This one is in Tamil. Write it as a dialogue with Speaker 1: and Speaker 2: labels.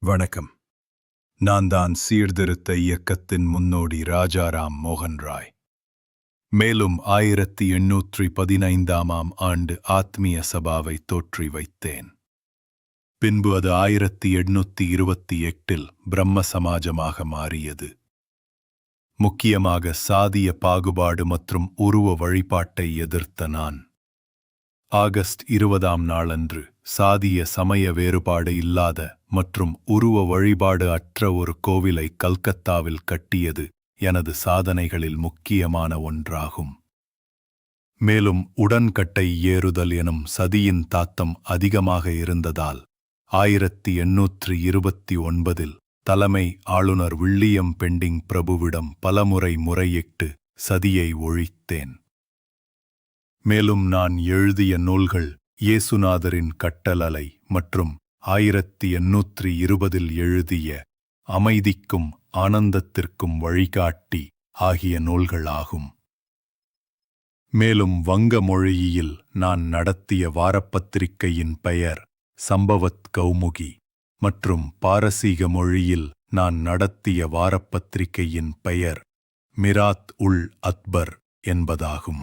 Speaker 1: வணக்கம். நான் தான் சீர்திருத்த இயக்கத்தின் முன்னோடி ராஜாராம் மோகன் ராய். மேலும் 1815ஆம் ஆண்டு ஆத்மீய சபாவை தோற்றி வைத்தேன். பின்பு அது 1828இல் பிரம்ம சமாஜமாக மாறியது. முக்கியமாக சாதிய பாகுபாடு மற்றும் உருவ வழிபாட்டை எதிர்த்த நான் ஆகஸ்ட் 20ஆம் நாளன்று சாதிய சமய வேறுபாடு இல்லாத மற்றும் உருவ வழிபாடு அற்ற ஒரு கோவிலை கல்கத்தாவில் கட்டியது எனது சாதனைகளில் முக்கியமான ஒன்றாகும். மேலும் உடன்கட்டை ஏறுதல் எனும் சதியின் தாக்கம் அதிகமாக இருந்ததால் 1829இல் தலைமை ஆளுநர் வில்லியம் பெண்டிங் பிரபுவிடம் பலமுறை முறையிட்டு சதியை ஒழித்தேன். மேலும் நான் எழுதிய நூல்கள் இயேசுநாதரின் கட்டளை மற்றும் 1820இல் எழுதிய அமைதிக்கும் ஆனந்தத்திற்கும் வழிகாட்டி ஆகிய நூல்களாகும். மேலும் வங்க மொழியில் நான் நடத்திய வாரப்பத்திரிகையின் பெயர் சம்பவத் கௌமுகி மற்றும் பாரசீக மொழியில் நான் நடத்திய வாரப்பத்திரிகையின் பெயர் மிராத் உல் அக்பர் என்பதாகும்.